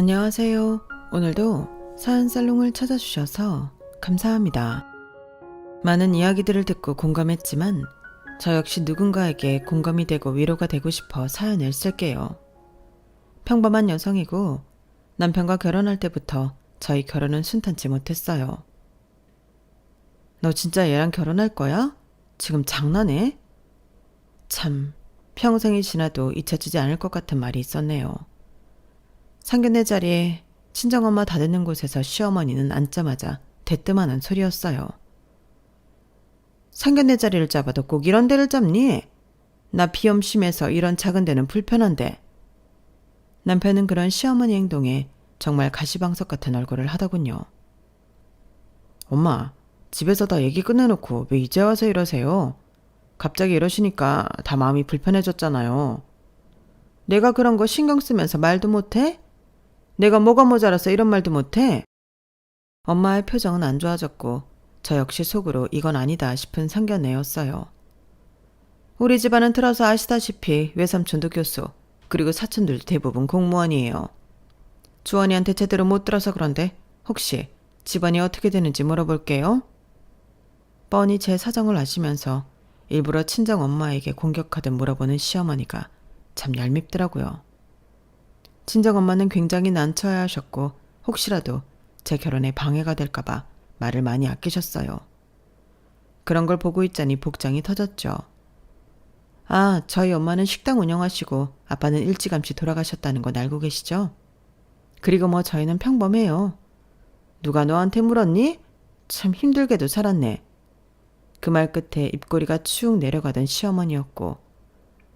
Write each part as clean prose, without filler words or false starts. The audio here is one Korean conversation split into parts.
안녕하세요. 오늘도 사연살롱을 찾아주셔서 감사합니다. 많은 이야기들을 듣고 공감했지만 저 역시 누군가에게 공감이 되고 위로가 되고 싶어 사연을 쓸게요. 평범한 여성이고 남편과 결혼할 때부터 저희 결혼은 순탄치 못했어요. 너 진짜 얘랑 결혼할 거야? 지금 장난해? 참, 평생이 지나도 잊혀지지 않을 것 같은 말이 있었네요. 상견례 자리에 친정엄마 다 듣는 곳에서 시어머니는 앉자마자 대뜸하는 소리였어요. 상견례 자리를 잡아도 꼭 이런 데를 잡니? 나 비염 심해서 이런 작은 데는 불편한데. 남편은 그런 시어머니 행동에 정말 가시방석 같은 얼굴을 하더군요. 엄마, 집에서 다 얘기 끝내놓고 왜 이제 와서 이러세요? 갑자기 이러시니까 다 마음이 불편해졌잖아요. 내가 그런 거 신경 쓰면서 말도 못해? 내가 뭐가 모자라서 이런 말도 못해? 엄마의 표정은 안 좋아졌고 저 역시 속으로 이건 아니다 싶은 상견례였어요. 우리 집안은 들어서 아시다시피 외삼촌도 교수, 그리고 사촌들도 대부분 공무원이에요. 주원이한테 제대로 못 들어서 그런데 혹시 집안이 어떻게 되는지 물어볼게요. 뻔히 제 사정을 아시면서 일부러 친정엄마에게 공격하듯 물어보는 시어머니가 참 얄밉더라고요. 친정엄마는 굉장히 난처해하셨고 혹시라도 제 결혼에 방해가 될까봐 말을 많이 아끼셨어요. 그런 걸 보고 있자니 복장이 터졌죠. 아, 저희 엄마는 식당 운영하시고 아빠는 일찌감치 돌아가셨다는 건 알고 계시죠? 그리고 뭐 저희는 평범해요. 누가 너한테 물었니? 참 힘들게도 살았네. 그 말 끝에 입꼬리가 축 내려가던 시어머니였고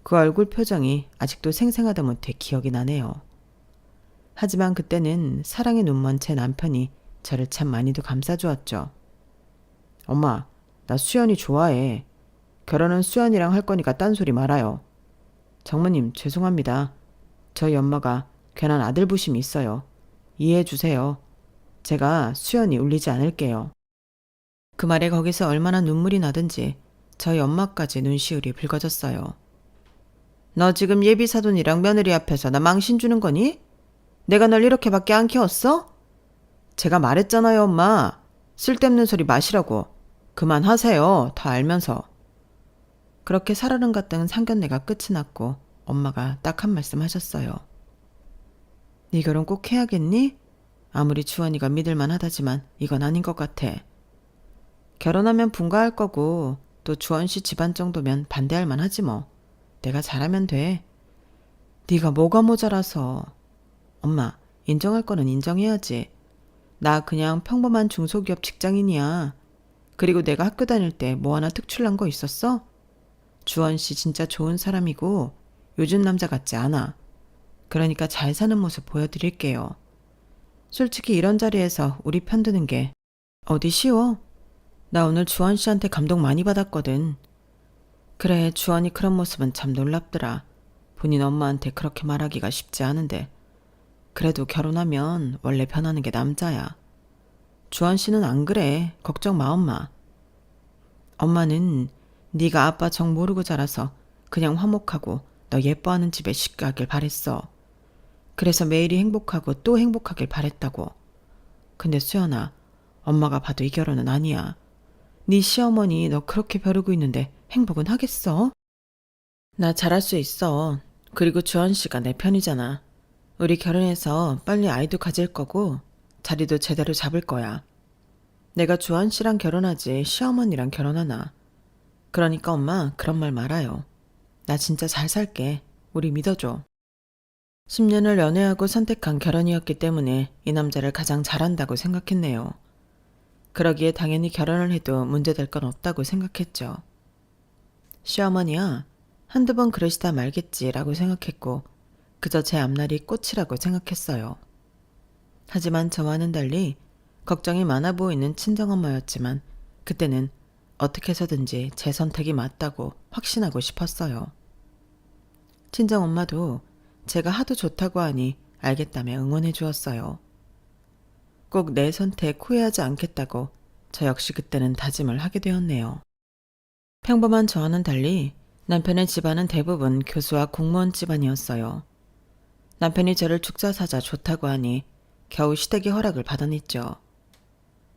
그 얼굴 표정이 아직도 생생하다 못해 기억이 나네요. 하지만 그때는 사랑에 눈먼 제 남편이 저를 참 많이도 감싸주었죠. 엄마, 나 수연이 좋아해. 결혼은 수연이랑 할 거니까 딴소리 말아요. 장모님, 죄송합니다. 저희 엄마가 괜한 아들 부심이 있어요. 이해해 주세요. 제가 수연이 울리지 않을게요. 그 말에 거기서 얼마나 눈물이 나든지 저희 엄마까지 눈시울이 붉어졌어요. 너 지금 예비사돈이랑 며느리 앞에서 나 망신 주는 거니? 내가 널 이렇게밖에 안 키웠어? 제가 말했잖아요, 엄마. 쓸데없는 소리 마시라고. 그만하세요. 다 알면서. 그렇게 살얼음 같은 상견례가 끝이 났고 엄마가 딱 한 말씀 하셨어요. 네 결혼 꼭 해야겠니? 아무리 주원이가 믿을만 하다지만 이건 아닌 것 같아. 결혼하면 분가할 거고 또 주원 씨 집안 정도면 반대할 만하지 뭐. 내가 잘하면 돼. 네가 뭐가 모자라서. 엄마, 인정할 거는 인정해야지. 나 그냥 평범한 중소기업 직장인이야. 그리고 내가 학교 다닐 때 뭐 하나 특출난 거 있었어? 주원 씨 진짜 좋은 사람이고 요즘 남자 같지 않아. 그러니까 잘 사는 모습 보여드릴게요. 솔직히 이런 자리에서 우리 편드는 게 어디 쉬워? 나 오늘 주원 씨한테 감동 많이 받았거든. 그래, 주원이 그런 모습은 참 놀랍더라. 본인 엄마한테 그렇게 말하기가 쉽지 않은데. 그래도 결혼하면 원래 변하는 게 남자야. 주원 씨는 안 그래. 걱정 마, 엄마. 엄마는 네가 아빠 정 모르고 자라서 그냥 화목하고 너 예뻐하는 집에 쉽게 하길 바랬어. 그래서 매일이 행복하고 또 행복하길 바랬다고. 근데 수연아, 엄마가 봐도 이 결혼은 아니야. 네 시어머니 너 그렇게 벼르고 있는데 행복은 하겠어? 나 잘할 수 있어. 그리고 주원 씨가 내 편이잖아. 우리 결혼해서 빨리 아이도 가질 거고 자리도 제대로 잡을 거야. 내가 주원 씨랑 결혼하지 시어머니랑 결혼하나. 그러니까 엄마 그런 말 말아요. 나 진짜 잘 살게. 우리 믿어줘. 10년을 연애하고 선택한 결혼이었기 때문에 이 남자를 가장 잘한다고 생각했네요. 그러기에 당연히 결혼을 해도 문제될 건 없다고 생각했죠. 시어머니야, 한두 번 그러시다 말겠지라고 생각했고 그저 제 앞날이 꽃이라고 생각했어요. 하지만 저와는 달리 걱정이 많아 보이는 친정엄마였지만 그때는 어떻게 해서든지 제 선택이 맞다고 확신하고 싶었어요. 친정엄마도 제가 하도 좋다고 하니 알겠다며 응원해 주었어요. 꼭 내 선택 후회하지 않겠다고 저 역시 그때는 다짐을 하게 되었네요. 평범한 저와는 달리 남편의 집안은 대부분 교수와 공무원 집안이었어요. 남편이 저를 축사사자 좋다고 하니 겨우 시댁의 허락을 받아냈죠.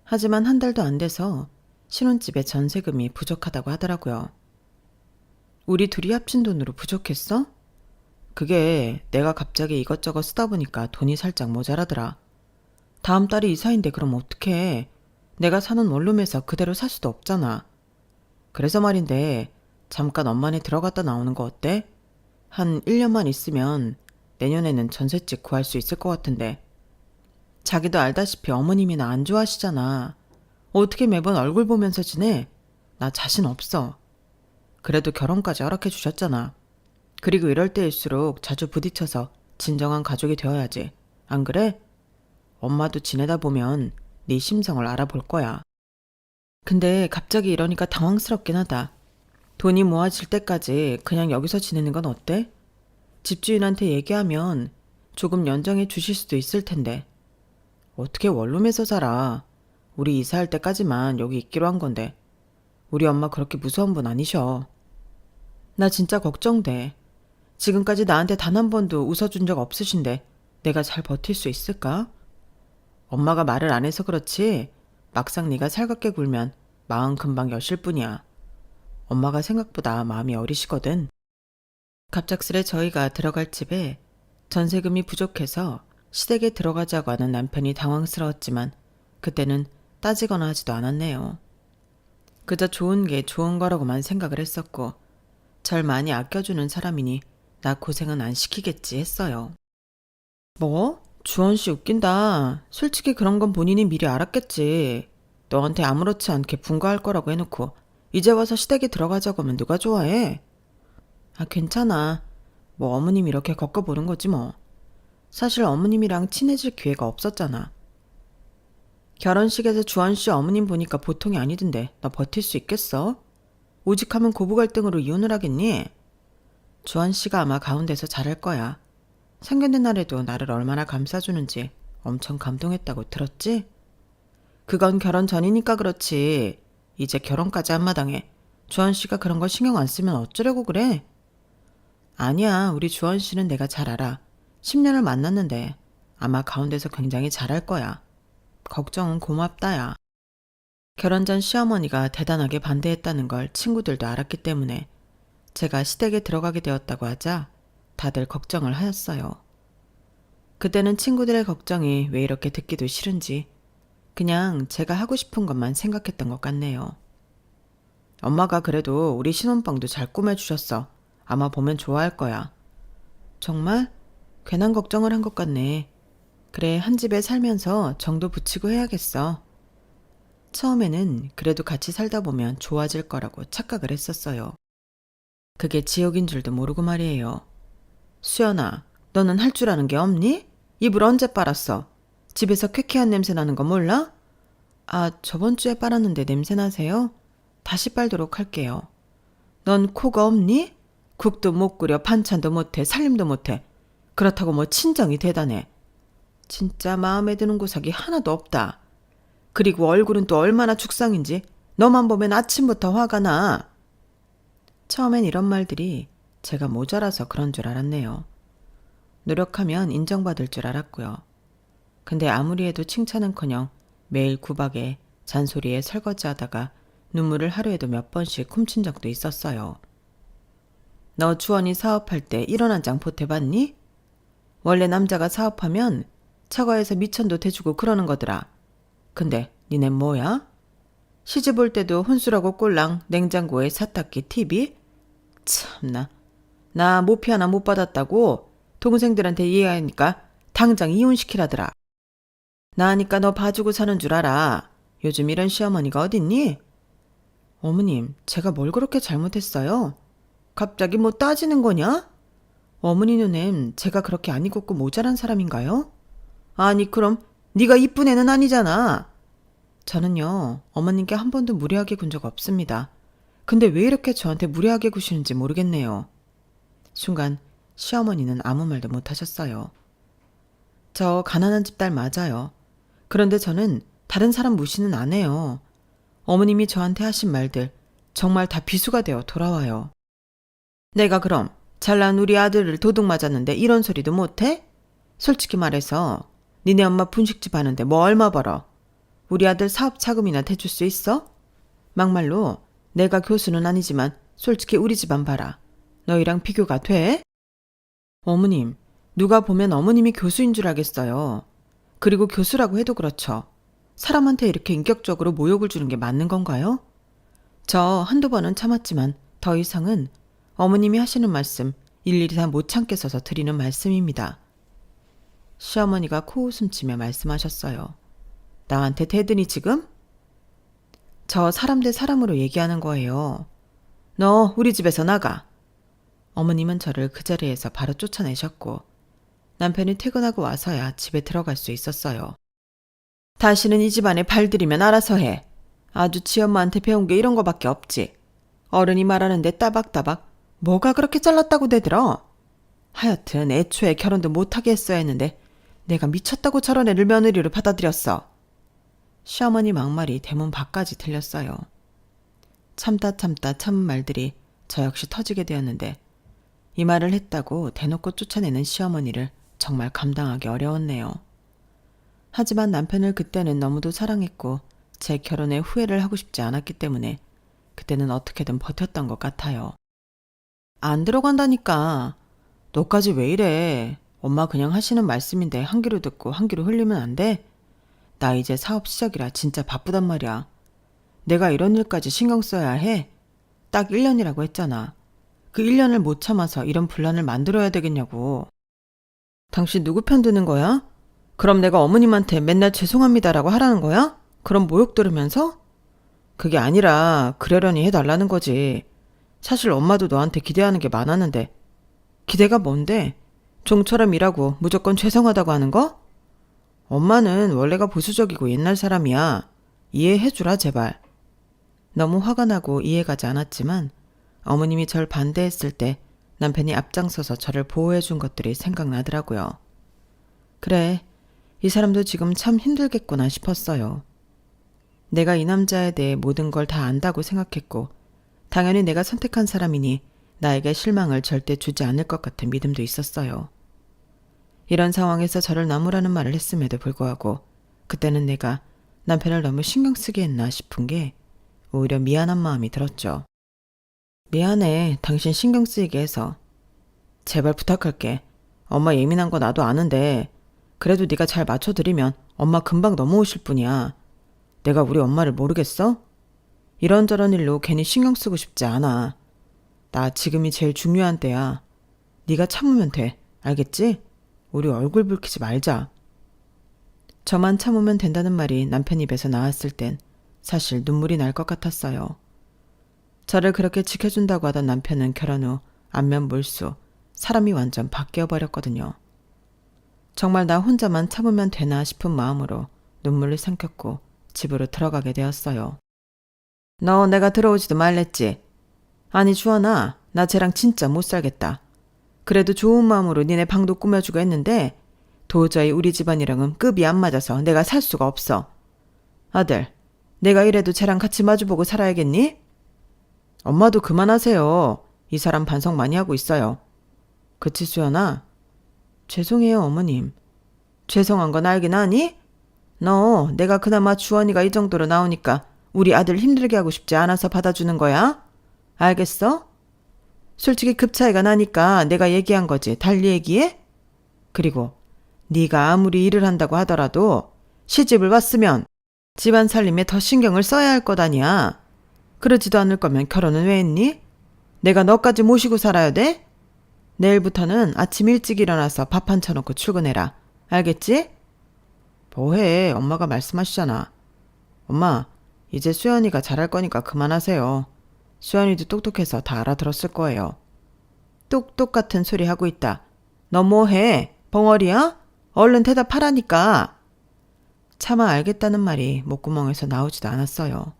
하지만 한 달도 안 돼서 신혼집에 전세금이 부족하다고 하더라고요. 우리 둘이 합친 돈으로 부족했어? 그게 내가 갑자기 이것저것 쓰다 보니까 돈이 살짝 모자라더라. 다음 달이 이사인데 그럼 어떡해. 내가 사는 원룸에서 그대로 살 수도 없잖아. 그래서 말인데 잠깐 엄마네 들어갔다 나오는 거 어때? 한 1년만 있으면 내년에는 전셋집 구할 수 있을 것 같은데. 자기도 알다시피 어머님이나 안 좋아하시잖아. 어떻게 매번 얼굴 보면서 지내? 나 자신 없어. 그래도 결혼까지 허락해 주셨잖아. 그리고 이럴 때일수록 자주 부딪혀서 진정한 가족이 되어야지. 안 그래? 엄마도 지내다 보면 네 심성을 알아볼 거야. 근데 갑자기 이러니까 당황스럽긴 하다. 돈이 모아질 때까지 그냥 여기서 지내는 건 어때? 집주인한테 얘기하면 조금 연장해 주실 수도 있을 텐데. 어떻게 원룸에서 살아? 우리 이사할 때까지만 여기 있기로 한 건데. 우리 엄마 그렇게 무서운 분 아니셔. 나 진짜 걱정돼. 지금까지 나한테 단 한 번도 웃어준 적 없으신데 내가 잘 버틸 수 있을까? 엄마가 말을 안 해서 그렇지 막상 네가 살갑게 굴면 마음 금방 여실 뿐이야. 엄마가 생각보다 마음이 어리시거든. 갑작스레 저희가 들어갈 집에 전세금이 부족해서 시댁에 들어가자고 하는 남편이 당황스러웠지만 그때는 따지거나 하지도 않았네요. 그저 좋은 게 좋은 거라고만 생각을 했었고 절 많이 아껴주는 사람이니 나 고생은 안 시키겠지 했어요. 뭐? 주원씨 웃긴다. 솔직히 그런 건 본인이 미리 알았겠지. 너한테 아무렇지 않게 분가할 거라고 해놓고 이제 와서 시댁에 들어가자고 하면 누가 좋아해? 아, 괜찮아. 뭐 어머님 이렇게 겪어보는 거지 뭐. 사실 어머님이랑 친해질 기회가 없었잖아. 결혼식에서 주원씨 어머님 보니까 보통이 아니던데 너 버틸 수 있겠어? 오직하면 고부 갈등으로 이혼을 하겠니? 주원씨가 아마 가운데서 잘할 거야. 상견례 날에도 나를 얼마나 감싸주는지 엄청 감동했다고 들었지? 그건 결혼 전이니까 그렇지. 이제 결혼까지 한 마당에 주원씨가 그런 거 신경 안 쓰면 어쩌려고 그래? 아니야, 우리 주원씨는 내가 잘 알아. 10년을 만났는데 아마 가운데서 굉장히 잘할 거야. 걱정은 고맙다야. 결혼 전 시어머니가 대단하게 반대했다는 걸 친구들도 알았기 때문에 제가 시댁에 들어가게 되었다고 하자 다들 걱정을 하였어요. 그때는 친구들의 걱정이 왜 이렇게 듣기도 싫은지 그냥 제가 하고 싶은 것만 생각했던 것 같네요. 엄마가 그래도 우리 신혼방도 잘 꾸며주셨어. 아마 보면 좋아할 거야. 정말? 괜한 걱정을 한 것 같네. 그래, 한 집에 살면서 정도 붙이고 해야겠어. 처음에는 그래도 같이 살다 보면 좋아질 거라고 착각을 했었어요. 그게 지옥인 줄도 모르고 말이에요. 수연아, 너는 할 줄 아는 게 없니? 이불 언제 빨았어? 집에서 쾌쾌한 냄새 나는 거 몰라? 아, 저번 주에 빨았는데 냄새 나세요? 다시 빨도록 할게요. 넌 코가 없니? 국도 못 끓여 반찬도 못해 살림도 못해. 그렇다고 뭐 친정이 대단해. 진짜 마음에 드는 구석이 하나도 없다. 그리고 얼굴은 또 얼마나 죽상인지 너만 보면 아침부터 화가 나. 처음엔 이런 말들이 제가 모자라서 그런 줄 알았네요. 노력하면 인정받을 줄 알았고요. 근데 아무리 해도 칭찬은커녕 매일 구박에 잔소리에 설거지하다가 눈물을 하루에도 몇 번씩 훔친 적도 있었어요. 너 주원이 사업할 때 1원 한 장 보태봤니? 원래 남자가 사업하면 처가에서 미천도 대주고 그러는 거더라. 근데 니네 뭐야? 시집 올 때도 혼수라고 꼴랑 냉장고에 세탁기 TV? 참나. 나 모피 하나 못 받았다고 동생들한테 이해하니까 당장 이혼시키라더라. 나니까 너 봐주고 사는 줄 알아. 요즘 이런 시어머니가 어딨니? 어머님, 제가 뭘 그렇게 잘못했어요? 갑자기 뭐 따지는 거냐? 어머니 눈엔 제가 그렇게 안 익었고 모자란 사람인가요? 아니 그럼 네가 이쁜 애는 아니잖아. 저는요, 어머님께 한 번도 무례하게 군 적 없습니다. 근데 왜 이렇게 저한테 무례하게 구시는지 모르겠네요. 순간 시어머니는 아무 말도 못하셨어요. 저 가난한 집 딸 맞아요. 그런데 저는 다른 사람 무시는 안 해요. 어머님이 저한테 하신 말들 정말 다 비수가 되어 돌아와요. 내가 그럼 잘난 우리 아들을 도둑 맞았는데 이런 소리도 못해? 솔직히 말해서 니네 엄마 분식집 하는데 뭐 얼마 벌어? 우리 아들 사업 자금이나 대줄 수 있어? 막말로 내가 교수는 아니지만 솔직히 우리 집안 봐라. 너희랑 비교가 돼? 어머님, 누가 보면 어머님이 교수인 줄 알겠어요. 그리고 교수라고 해도 그렇죠. 사람한테 이렇게 인격적으로 모욕을 주는 게 맞는 건가요? 저 한두 번은 참았지만 더 이상은 어머님이 하시는 말씀 일일이 다 못 참겠어서 드리는 말씀입니다. 시어머니가 코웃음치며 말씀하셨어요. 나한테 대드니 지금? 저 사람 대 사람으로 얘기하는 거예요. 너 우리 집에서 나가. 어머님은 저를 그 자리에서 바로 쫓아내셨고 남편이 퇴근하고 와서야 집에 들어갈 수 있었어요. 다시는 이 집안에 발들이면 알아서 해. 아주 지엄마한테 배운 게 이런 거밖에 없지. 어른이 말하는데 따박따박 뭐가 그렇게 잘났다고 대들어? 하여튼 애초에 결혼도 못하게 했어야 했는데 내가 미쳤다고 저런 애를 며느리로 받아들였어. 시어머니 막말이 대문 밖까지 들렸어요. 참다 참은 말들이 저 역시 터지게 되었는데 이 말을 했다고 대놓고 쫓아내는 시어머니를 정말 감당하기 어려웠네요. 하지만 남편을 그때는 너무도 사랑했고 제 결혼에 후회를 하고 싶지 않았기 때문에 그때는 어떻게든 버텼던 것 같아요. 안 들어간다니까. 너까지 왜 이래. 엄마 그냥 하시는 말씀인데 한 귀로 듣고 한 귀로 흘리면 안 돼? 나 이제 사업 시작이라 진짜 바쁘단 말이야. 내가 이런 일까지 신경 써야 해? 딱 1년이라고 했잖아. 그 1년을 못 참아서 이런 분란을 만들어야 되겠냐고. 당신 누구 편 드는 거야? 그럼 내가 어머님한테 맨날 죄송합니다라고 하라는 거야? 그럼 모욕 들으면서? 그게 아니라 그러려니 해달라는 거지. 사실 엄마도 너한테 기대하는 게 많았는데. 기대가 뭔데? 종처럼 일하고 무조건 죄송하다고 하는 거? 엄마는 원래가 보수적이고 옛날 사람이야. 이해해주라 제발. 너무 화가 나고 이해가지 않았지만 어머님이 절 반대했을 때 남편이 앞장서서 저를 보호해준 것들이 생각나더라고요. 그래, 이 사람도 지금 참 힘들겠구나 싶었어요. 내가 이 남자에 대해 모든 걸 다 안다고 생각했고 당연히 내가 선택한 사람이니 나에게 실망을 절대 주지 않을 것 같은 믿음도 있었어요. 이런 상황에서 저를 나무라는 말을 했음에도 불구하고 그때는 내가 남편을 너무 신경 쓰게 했나 싶은 게 오히려 미안한 마음이 들었죠. 미안해, 당신 신경 쓰이게 해서. 제발 부탁할게. 엄마 예민한 거 나도 아는데 그래도 네가 잘 맞춰드리면 엄마 금방 넘어오실 뿐이야. 내가 우리 엄마를 모르겠어? 이런저런 일로 괜히 신경 쓰고 싶지 않아. 나 지금이 제일 중요한 때야. 네가 참으면 돼. 알겠지? 우리 얼굴 붉히지 말자. 저만 참으면 된다는 말이 남편 입에서 나왔을 땐 사실 눈물이 날 것 같았어요. 저를 그렇게 지켜준다고 하던 남편은 결혼 후 안면 몰수, 사람이 완전 바뀌어버렸거든요. 정말 나 혼자만 참으면 되나 싶은 마음으로 눈물을 삼켰고 집으로 들어가게 되었어요. 너 내가 들어오지도 말랬지? 아니 주원아, 나 쟤랑 진짜 못 살겠다. 그래도 좋은 마음으로 니네 방도 꾸며주고 했는데 도저히 우리 집안이랑은 급이 안 맞아서 내가 살 수가 없어. 아들, 내가 이래도 쟤랑 같이 마주보고 살아야겠니? 엄마도 그만하세요. 이 사람 반성 많이 하고 있어요. 그치 수연아? 죄송해요 어머님. 죄송한 건 알긴 하니? 너 내가 그나마 주원이가 이 정도로 나오니까 우리 아들 힘들게 하고 싶지 않아서 받아주는 거야? 알겠어? 솔직히 급 차이가 나니까 내가 얘기한 거지. 달리 얘기해? 그리고 네가 아무리 일을 한다고 하더라도 시집을 왔으면 집안 살림에 더 신경을 써야 할 것 아니야. 그러지도 않을 거면 결혼은 왜 했니? 내가 너까지 모시고 살아야 돼? 내일부터는 아침 일찍 일어나서 밥 한 차놓고 출근해라. 알겠지? 뭐해, 엄마가 말씀하시잖아. 엄마, 이제 수연이가 잘할 거니까 그만하세요. 수연이도 똑똑해서 다 알아들었을 거예요. 똑똑 같은 소리 하고 있다. 너 뭐해? 벙어리야? 얼른 대답하라니까. 차마 알겠다는 말이 목구멍에서 나오지도 않았어요.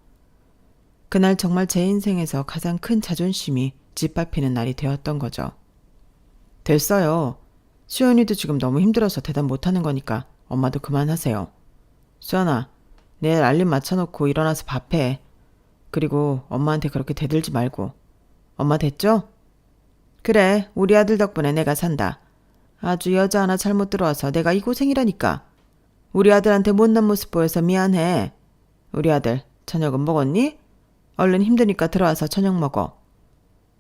그날 정말 제 인생에서 가장 큰 자존심이 짓밟히는 날이 되었던 거죠. 됐어요. 수연이도 지금 너무 힘들어서 대답 못하는 거니까 엄마도 그만하세요. 수연아, 내일 알림 맞춰놓고 일어나서 밥해. 그리고 엄마한테 그렇게 대들지 말고. 엄마 됐죠? 그래, 우리 아들 덕분에 내가 산다. 아주 여자 하나 잘못 들어와서 내가 이 고생이라니까. 우리 아들한테 못난 모습 보여서 미안해. 우리 아들 저녁은 먹었니? 얼른 힘드니까 들어와서 저녁 먹어.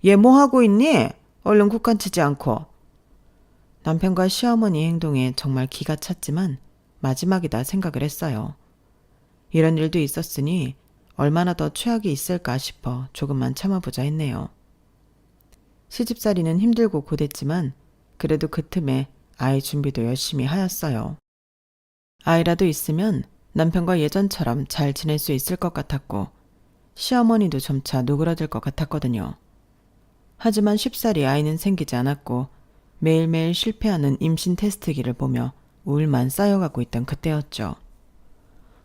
얘 뭐 하고 있니? 얼른 국간 치지 않고. 남편과 시어머니 행동에 정말 기가 찼지만 마지막이다 생각을 했어요. 이런 일도 있었으니 얼마나 더 최악이 있을까 싶어 조금만 참아보자 했네요. 시집살이는 힘들고 고됐지만 그래도 그 틈에 아이 준비도 열심히 하였어요. 아이라도 있으면 남편과 예전처럼 잘 지낼 수 있을 것 같았고 시어머니도 점차 누그러들 것 같았거든요. 하지만 쉽사리 아이는 생기지 않았고 매일매일 실패하는 임신 테스트기를 보며 우울만 쌓여가고 있던 그때였죠.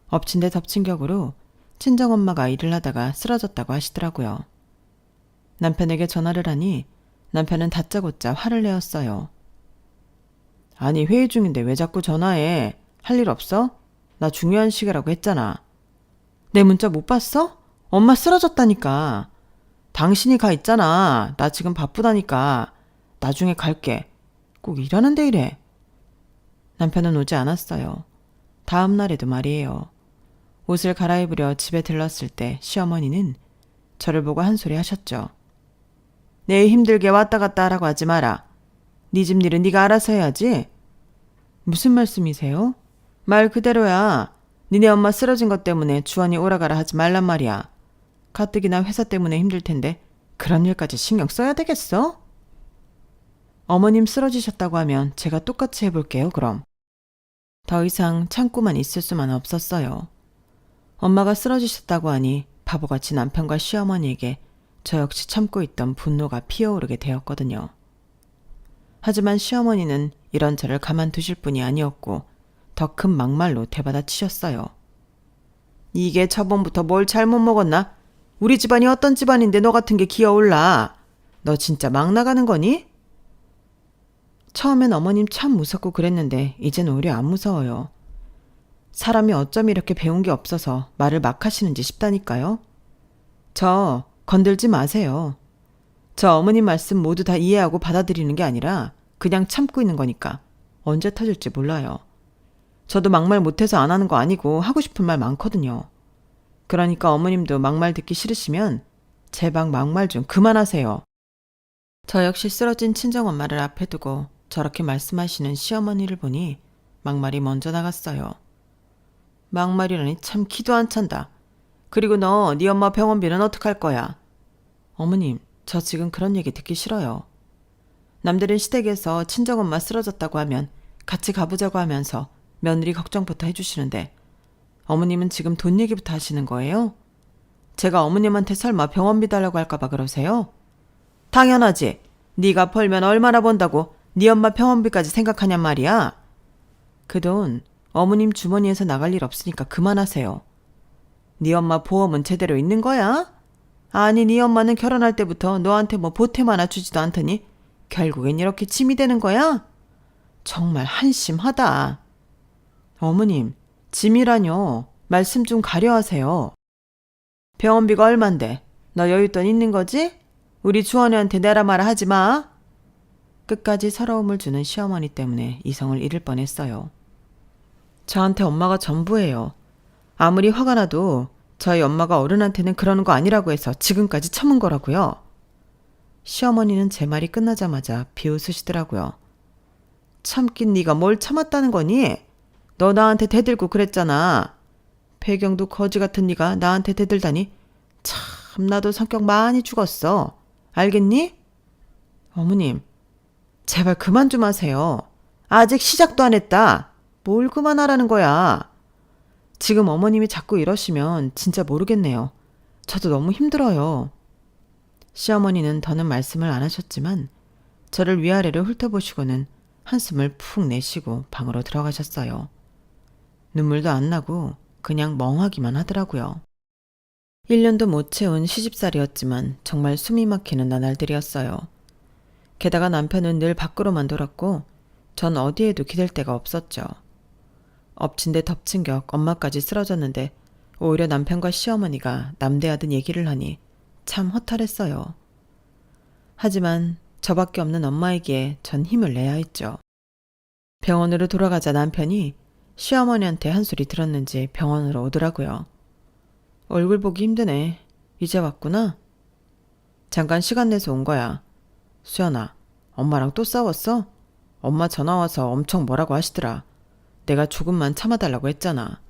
엎친 데 덮친 격으로 친정엄마가 일을 하다가 쓰러졌다고 하시더라고요. 남편에게 전화를 하니 남편은 다짜고짜 화를 내었어요. 아니 회의 중인데 왜 자꾸 전화해? 할 일 없어? 나 중요한 시기라고 했잖아. 내 문자 못 봤어? 엄마 쓰러졌다니까. 당신이 가 있잖아. 나 지금 바쁘다니까. 나중에 갈게. 꼭 일하는데 이래. 남편은 오지 않았어요. 다음 날에도 말이에요. 옷을 갈아입으려 집에 들렀을 때 시어머니는 저를 보고 한 소리 하셨죠. 내 힘들게 왔다 갔다 하라고 하지 마라. 네 집 일은 네가 알아서 해야지. 무슨 말씀이세요? 말 그대로야. 니네 엄마 쓰러진 것 때문에 주원이 오라가라 하지 말란 말이야. 가뜩이나 회사 때문에 힘들 텐데 그런 일까지 신경 써야 되겠어? 어머님 쓰러지셨다고 하면 제가 똑같이 해볼게요, 그럼. 더 이상 참고만 있을 수만 없었어요. 엄마가 쓰러지셨다고 하니 바보같이 남편과 시어머니에게 저 역시 참고 있던 분노가 피어오르게 되었거든요. 하지만 시어머니는 이런 저를 가만두실 분이 아니었고 더 큰 막말로 대받아치셨어요. 이게 저번부터 뭘 잘못 먹었나? 우리 집안이 어떤 집안인데 너 같은 게 기어올라. 너 진짜 막 나가는 거니? 처음엔 어머님 참 무섭고 그랬는데 이젠 오히려 안 무서워요. 사람이 어쩜 이렇게 배운 게 없어서 말을 막 하시는지 싶다니까요. 저 건들지 마세요. 저 어머님 말씀 모두 다 이해하고 받아들이는 게 아니라 그냥 참고 있는 거니까 언제 터질지 몰라요. 저도 막말 못해서 안 하는 거 아니고 하고 싶은 말 많거든요. 그러니까 어머님도 막말 듣기 싫으시면 제발 막말 좀 그만하세요. 저 역시 쓰러진 친정엄마를 앞에 두고 저렇게 말씀하시는 시어머니를 보니 막말이 먼저 나갔어요. 막말이라니 참 기도 안 찬다. 그리고 너 네 엄마 병원비는 어떡할 거야? 어머님, 저 지금 그런 얘기 듣기 싫어요. 남들은 시댁에서 친정엄마 쓰러졌다고 하면 같이 가보자고 하면서 며느리 걱정부터 해주시는데 어머님은 지금 돈 얘기부터 하시는 거예요? 제가 어머님한테 설마 병원비 달라고 할까봐 그러세요? 당연하지. 네가 벌면 얼마나 번다고 네 엄마 병원비까지 생각하냔 말이야. 그 돈 어머님 주머니에서 나갈 일 없으니까 그만하세요. 네 엄마 보험은 제대로 있는 거야? 아니 네 엄마는 결혼할 때부터 너한테 뭐 보탬 하나 주지도 않더니 결국엔 이렇게 짐이 되는 거야? 정말 한심하다. 어머님, 짐이라뇨. 말씀 좀 가려하세요. 병원비가 얼만데? 너 여윳돈 있는 거지? 우리 주원이한테 내라 마라 하지 마. 끝까지 서러움을 주는 시어머니 때문에 이성을 잃을 뻔했어요. 저한테 엄마가 전부예요. 아무리 화가 나도 저희 엄마가 어른한테는 그러는 거 아니라고 해서 지금까지 참은 거라고요. 시어머니는 제 말이 끝나자마자 비웃으시더라고요. 참긴 네가 뭘 참았다는 거니? 너 나한테 대들고 그랬잖아. 배경도 거지 같은 네가 나한테 대들다니 참 나도 성격 많이 죽었어. 알겠니? 어머님, 제발 그만 좀 하세요. 아직 시작도 안 했다. 뭘 그만하라는 거야. 지금 어머님이 자꾸 이러시면 진짜 모르겠네요. 저도 너무 힘들어요. 시어머니는 더는 말씀을 안 하셨지만 저를 위아래로 훑어보시고는 한숨을 푹 내쉬고 방으로 들어가셨어요. 눈물도 안 나고 그냥 멍하기만 하더라고요. 1년도 못 채운 시집살이었지만 정말 숨이 막히는 나날들이었어요. 게다가 남편은 늘 밖으로만 돌았고 전 어디에도 기댈 데가 없었죠. 엎친 데 덮친 격 엄마까지 쓰러졌는데 오히려 남편과 시어머니가 남대하듯 얘기를 하니 참 허탈했어요. 하지만 저밖에 없는 엄마이기에 전 힘을 내야 했죠. 병원으로 돌아가자 남편이 시어머니한테 한 소리 들었는지 병원으로 오더라고요. 얼굴 보기 힘드네. 이제 왔구나. 잠깐 시간 내서 온 거야. 수연아, 엄마랑 또 싸웠어? 엄마 전화 와서 엄청 뭐라고 하시더라. 내가 조금만 참아달라고 했잖아.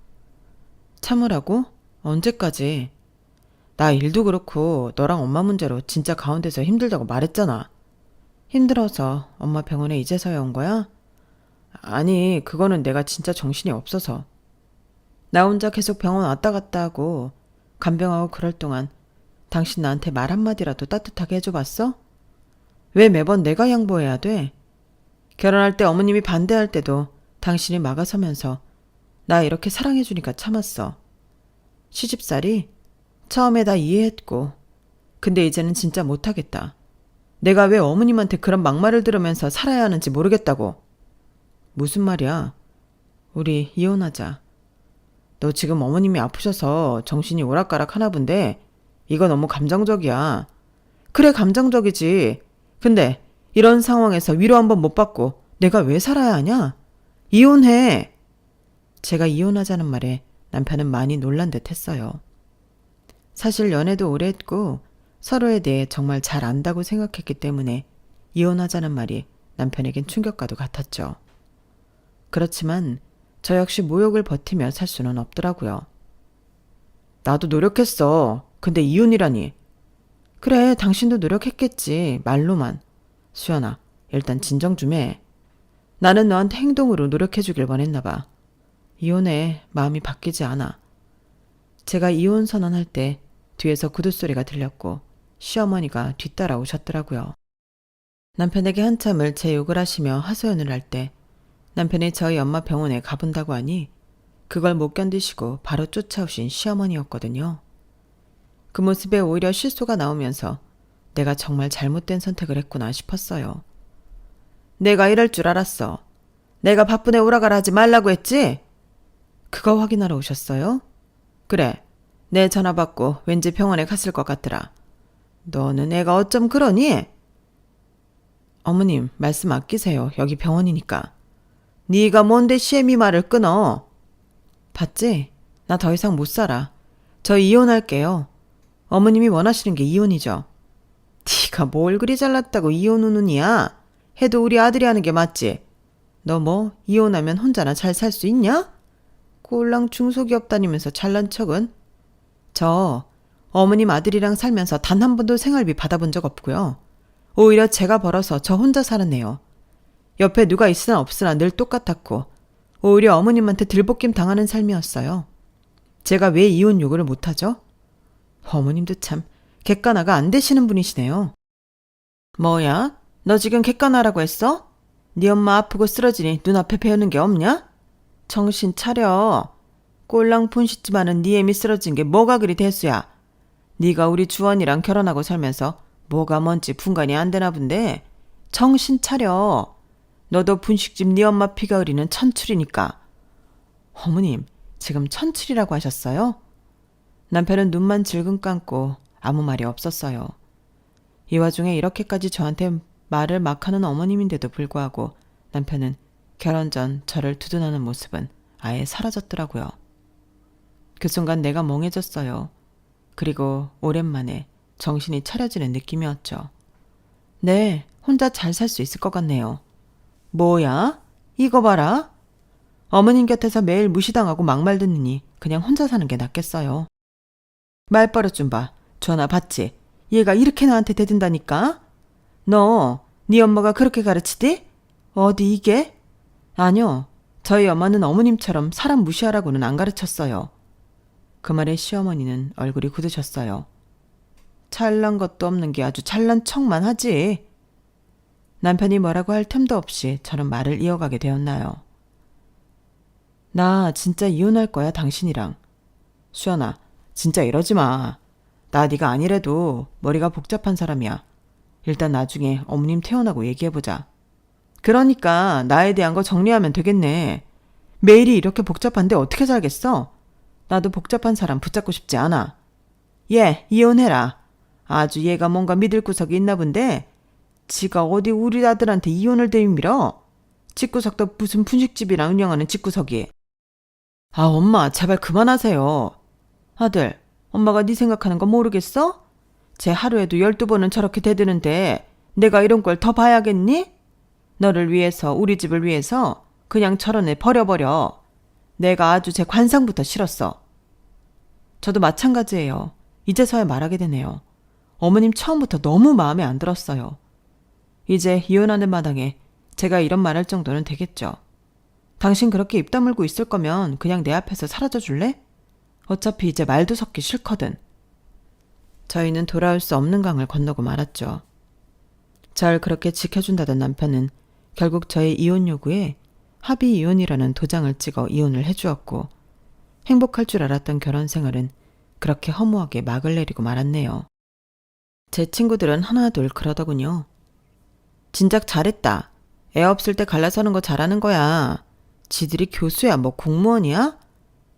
참으라고? 언제까지? 나 일도 그렇고 너랑 엄마 문제로 진짜 가운데서 힘들다고 말했잖아. 힘들어서 엄마 병원에 이제서야 온 거야? 아니, 그거는 내가 진짜 정신이 없어서. 나 혼자 계속 병원 왔다 갔다 하고 간병하고 그럴 동안 당신 나한테 말 한마디라도 따뜻하게 해줘봤어? 왜 매번 내가 양보해야 돼? 결혼할 때 어머님이 반대할 때도 당신이 막아서면서 나 이렇게 사랑해주니까 참았어. 시집살이? 처음에 다 이해했고 근데 이제는 진짜 못하겠다. 내가 왜 어머님한테 그런 막말을 들으면서 살아야 하는지 모르겠다고. 무슨 말이야? 우리 이혼하자. 너 지금 어머님이 아프셔서 정신이 오락가락 하나 본데 이거 너무 감정적이야. 그래, 감정적이지. 근데 이런 상황에서 위로 한번 못 받고 내가 왜 살아야 하냐? 이혼해. 제가 이혼하자는 말에 남편은 많이 놀란 듯 했어요. 사실 연애도 오래 했고 서로에 대해 정말 잘 안다고 생각했기 때문에 이혼하자는 말이 남편에겐 충격과도 같았죠. 그렇지만 저 역시 모욕을 버티며 살 수는 없더라고요. 나도 노력했어. 근데 이혼이라니. 그래, 당신도 노력했겠지. 말로만. 수연아, 일단 진정 좀 해. 나는 너한테 행동으로 노력해주길 원했나 봐. 이혼해. 마음이 바뀌지 않아. 제가 이혼 선언할 때 뒤에서 구두소리가 들렸고 시어머니가 뒤따라 오셨더라고요. 남편에게 한참을 제 욕을 하시며 하소연을 할 때 남편이 저희 엄마 병원에 가본다고 하니 그걸 못 견디시고 바로 쫓아오신 시어머니였거든요. 그 모습에 오히려 실소가 나오면서 내가 정말 잘못된 선택을 했구나 싶었어요. 내가 이럴 줄 알았어. 내가 바쁜 애 오라가라 하지 말라고 했지? 그거 확인하러 오셨어요? 그래. 내 전화 받고 왠지 병원에 갔을 것 같더라. 너는 애가 어쩜 그러니? 어머님, 말씀 아끼세요. 여기 병원이니까. 네가 뭔데 시애미 말을 끊어? 봤지? 나 더 이상 못 살아. 저 이혼할게요. 어머님이 원하시는 게 이혼이죠. 네가 뭘 그리 잘났다고 이혼 운운이야? 해도 우리 아들이 하는 게 맞지? 너 뭐 이혼하면 혼자나 잘 살 수 있냐? 꼴랑 중소기업 다니면서 잘난 척은? 저 어머님 아들이랑 살면서 단 한 번도 생활비 받아본 적 없고요. 오히려 제가 벌어서 저 혼자 사는 애요. 옆에 누가 있으나 없으나 늘 똑같았고 오히려 어머님한테 들볶임 당하는 삶이었어요. 제가 왜 이혼 요구를 못하죠? 어머님도 참 객관화가 안 되시는 분이시네요. 뭐야? 너 지금 객관화라고 했어? 네 엄마 아프고 쓰러지니 눈앞에 배우는 게 없냐? 정신 차려. 꼴랑 폰씻지만은 네 애미 쓰러진 게 뭐가 그리 대수야. 네가 우리 주원이랑 결혼하고 살면서 뭐가 뭔지 분간이 안 되나 본데 정신 차려. 너도 분식집 네 엄마 피가 흐리는 천출이니까. 어머님, 지금 천출이라고 하셨어요? 남편은 눈만 질끈 감고 아무 말이 없었어요. 이 와중에 이렇게까지 저한테 말을 막 하는 어머님인데도 불구하고 남편은 결혼 전 저를 두둔하는 모습은 아예 사라졌더라고요. 그 순간 내가 멍해졌어요. 그리고 오랜만에 정신이 차려지는 느낌이었죠. 네, 혼자 잘 살 수 있을 것 같네요. 뭐야? 이거 봐라. 어머님 곁에서 매일 무시당하고 막말 듣느니 그냥 혼자 사는 게 낫겠어요. 말버릇 좀 봐. 전화 받지? 얘가 이렇게 나한테 대든다니까? 너, 네 엄마가 그렇게 가르치디? 어디 이게? 아니요. 저희 엄마는 어머님처럼 사람 무시하라고는 안 가르쳤어요. 그 말에 시어머니는 얼굴이 굳으셨어요. 잘난 것도 없는 게 아주 잘난 척만 하지. 남편이 뭐라고 할 틈도 없이 저는 말을 이어가게 되었나요. 나 진짜 이혼할 거야, 당신이랑. 수연아, 진짜 이러지 마. 나 네가 아니래도 머리가 복잡한 사람이야. 일단 나중에 어머님 퇴원하고 얘기해보자. 그러니까 나에 대한 거 정리하면 되겠네. 매일이 이렇게 복잡한데 어떻게 살겠어? 나도 복잡한 사람 붙잡고 싶지 않아. 얘 이혼해라. 아주 얘가 뭔가 믿을 구석이 있나 본데 지가 어디 우리 아들한테 이혼을 들이밀어? 집구석도 무슨 분식집이랑 운영하는 집구석이. 아, 엄마, 제발 그만하세요. 아들, 엄마가 네 생각하는 거 모르겠어? 제 하루에도 12번은 저렇게 대드는데 내가 이런 걸 더 봐야겠니? 너를 위해서, 우리 집을 위해서 그냥 저런 애 버려버려. 내가 아주 제 관상부터 싫었어. 저도 마찬가지예요. 이제서야 말하게 되네요. 어머님 처음부터 너무 마음에 안 들었어요. 이제 이혼하는 마당에 제가 이런 말할 정도는 되겠죠. 당신 그렇게 입 다물고 있을 거면 그냥 내 앞에서 사라져 줄래? 어차피 이제 말도 섞기 싫거든. 저희는 돌아올 수 없는 강을 건너고 말았죠. 절 그렇게 지켜준다던 남편은 결국 저의 이혼 요구에 합의 이혼이라는 도장을 찍어 이혼을 해주었고, 행복할 줄 알았던 결혼 생활은 그렇게 허무하게 막을 내리고 말았네요. 제 친구들은 하나둘 그러더군요. 진작 잘했다. 애 없을 때 갈라서는 거 잘하는 거야. 지들이 교수야 뭐 공무원이야?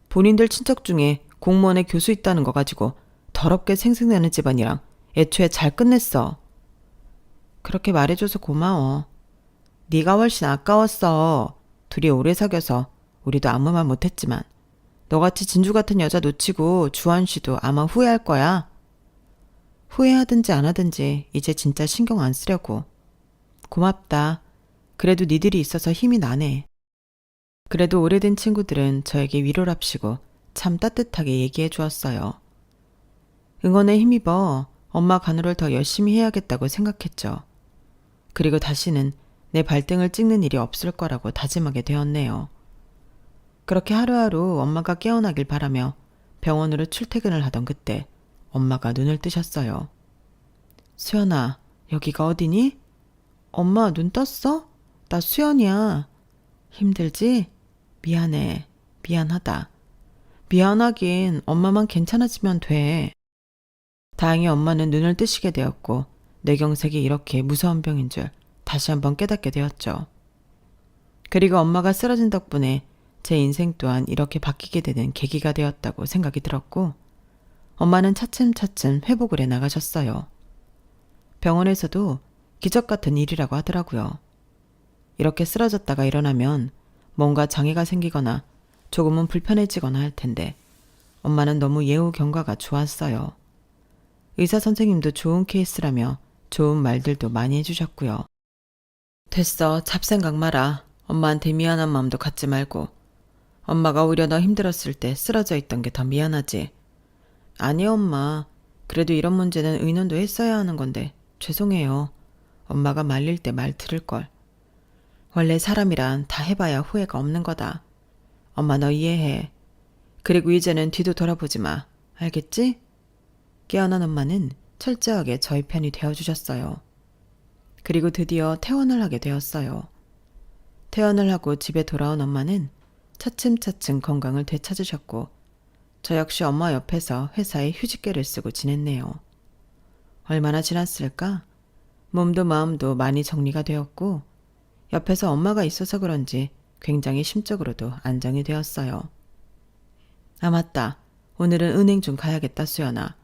본인들 친척 중에 공무원에 교수 있다는 거 가지고 더럽게 생색내는 집안이랑 애초에 잘 끝냈어. 그렇게 말해줘서 고마워. 네가 훨씬 아까웠어. 둘이 오래 사귀어서 우리도 아무 말 못했지만 너같이 진주 같은 여자 놓치고 주한 씨도 아마 후회할 거야. 후회하든지 안 하든지 이제 진짜 신경 안 쓰려고. 고맙다. 그래도 니들이 있어서 힘이 나네. 그래도 오래된 친구들은 저에게 위로랍시고 참 따뜻하게 얘기해 주었어요. 응원에 힘입어 엄마 간호를 더 열심히 해야겠다고 생각했죠. 그리고 다시는 내 발등을 찍는 일이 없을 거라고 다짐하게 되었네요. 그렇게 하루하루 엄마가 깨어나길 바라며 병원으로 출퇴근을 하던 그때 엄마가 눈을 뜨셨어요. 수연아, 여기가 어디니? 엄마 눈 떴어? 나 수연이야. 힘들지? 미안해. 미안하다. 미안하긴 엄마만 괜찮아지면 돼. 다행히 엄마는 눈을 뜨시게 되었고 뇌경색이 이렇게 무서운 병인 줄 다시 한번 깨닫게 되었죠. 그리고 엄마가 쓰러진 덕분에 제 인생 또한 이렇게 바뀌게 되는 계기가 되었다고 생각이 들었고, 엄마는 차츰차츰 회복을 해 나가셨어요. 병원에서도 기적 같은 일이라고 하더라고요. 이렇게 쓰러졌다가 일어나면 뭔가 장애가 생기거나 조금은 불편해지거나 할 텐데 엄마는 너무 예후 경과가 좋았어요. 의사 선생님도 좋은 케이스라며 좋은 말들도 많이 해주셨고요. 됐어. 잡생각 마라. 엄마한테 미안한 마음도 갖지 말고. 엄마가 오히려 너 힘들었을 때 쓰러져 있던 게 더 미안하지. 아니 엄마. 그래도 이런 문제는 의논도 했어야 하는 건데 죄송해요. 엄마가 말릴 때 말 들을걸. 원래 사람이란 다 해봐야 후회가 없는 거다. 엄마 너 이해해. 그리고 이제는 뒤도 돌아보지 마. 알겠지? 깨어난 엄마는 철저하게 저희 편이 되어주셨어요. 그리고 드디어 퇴원을 하게 되었어요. 퇴원을 하고 집에 돌아온 엄마는 차츰차츰 건강을 되찾으셨고 저 역시 엄마 옆에서 회사에 휴직계를 쓰고 지냈네요. 얼마나 지났을까? 몸도 마음도 많이 정리가 되었고 옆에서 엄마가 있어서 그런지 굉장히 심적으로도 안정이 되었어요. 아 맞다. 오늘은 은행 좀 가야겠다 수연아.